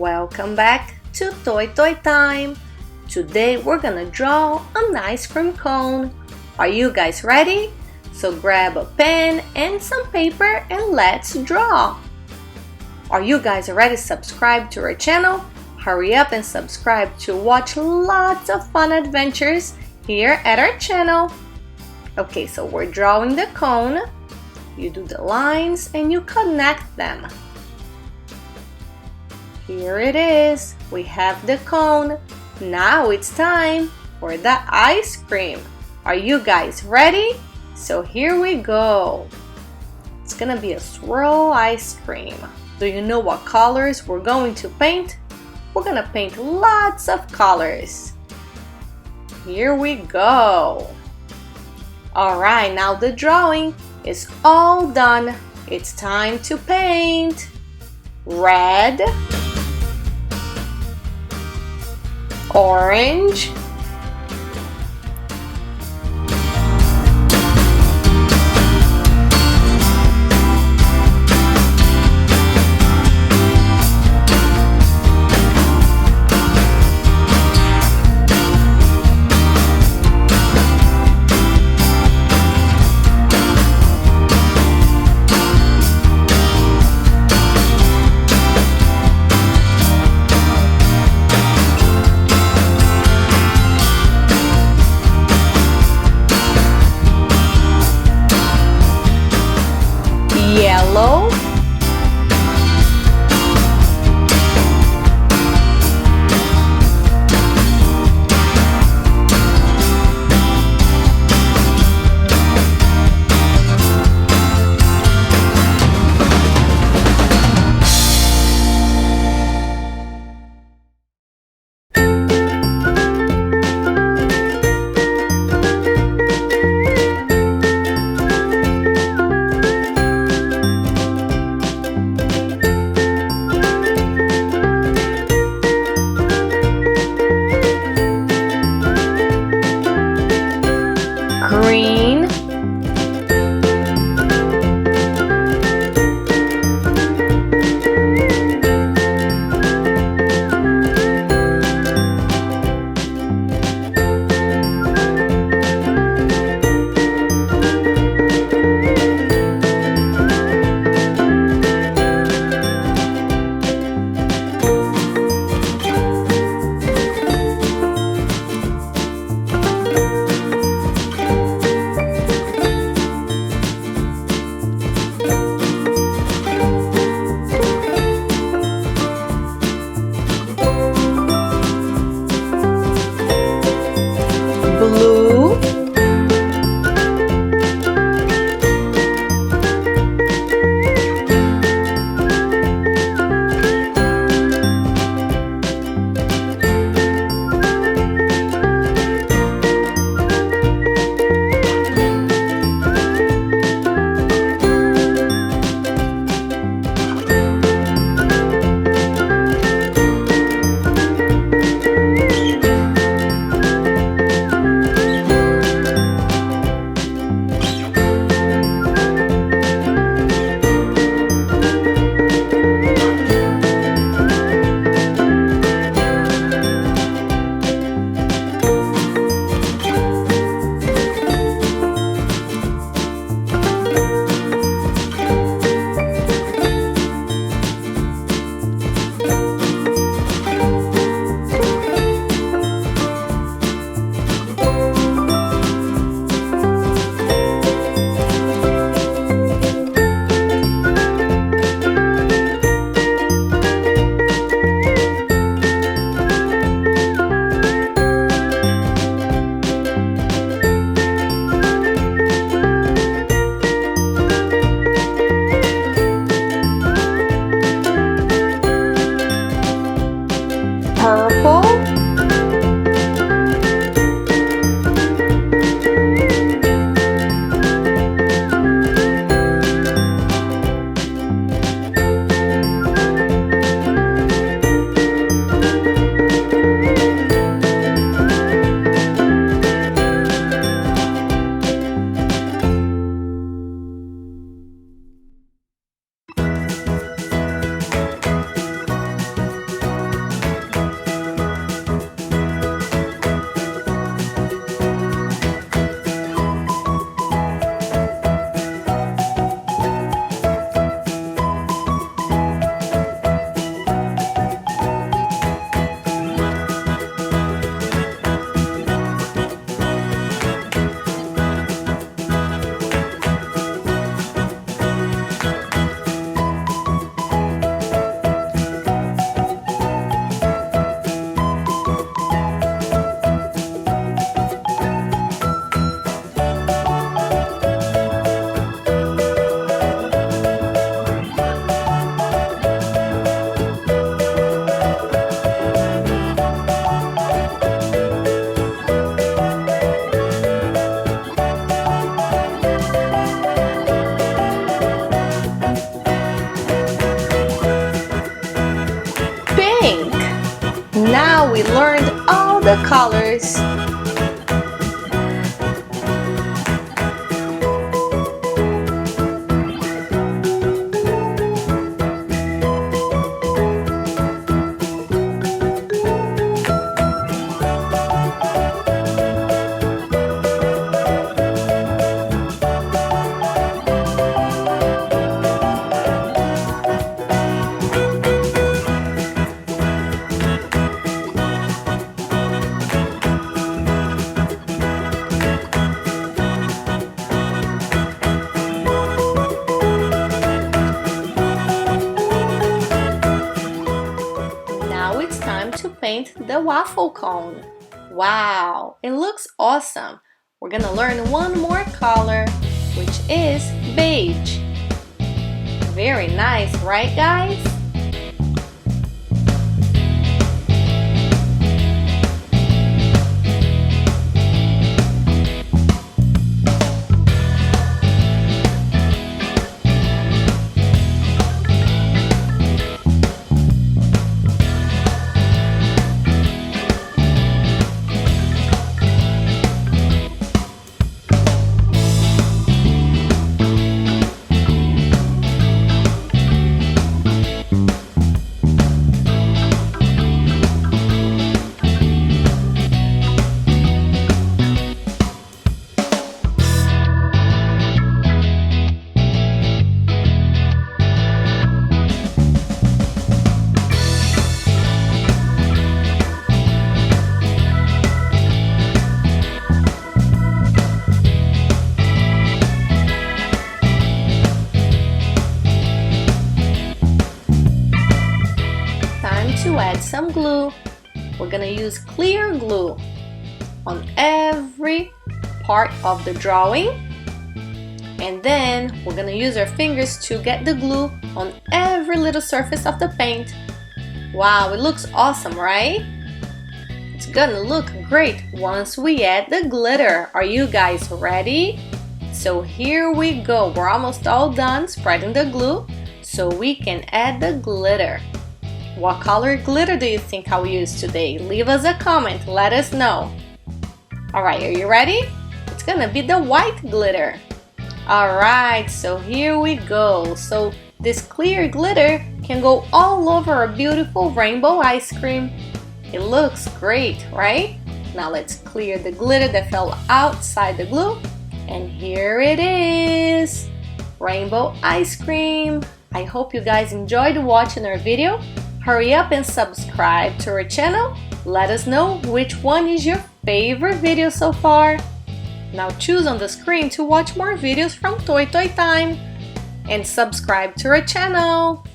Welcome back to Toy Time. Today we're gonna draw an ice cream cone. Are you guys ready? So grab a pen and some paper and let's draw. Are you guys already subscribed to our channel? Hurry up and subscribe to watch lots of fun adventures here at our channel. Okay, so we're drawing the cone. You do the lines and you connect them. Here it is. We have the cone. Now it's time for the ice cream. Are you guys ready? So here we go. It's gonna be a swirl ice cream. Do you know what colors we're going to paint? We're gonna paint lots of colors. Here we go. Alright, now the drawing is all done. It's time to paint. Red, orange, yellow, the colors. Now it's time to paint the waffle cone. Wow, it looks awesome. We're gonna learn one more color, which is beige. Very nice, right guys? To add some glue, we're gonna use clear glue on every part of the drawing, and then we're gonna use our fingers to get the glue on every little surface of the paint. Wow, it looks awesome, right? It's gonna look great once we add the glitter. Are you guys ready? So here we go. We're almost all done spreading the glue so we can add the glitter. What color glitter do you think I'll use today? Leave us a comment, let us know. Alright, are you ready? It's gonna be the white glitter. Alright, so here we go. So this clear glitter can go all over our beautiful rainbow ice cream. It looks great, right? Now let's clear the glitter that fell outside the glue. And here it is! Rainbow ice cream. I hope you guys enjoyed watching our video. Hurry up and subscribe to our channel. Let us know which one is your favorite video so far. Now choose on the screen to watch more videos from Toy Toy Time. And subscribe to our channel.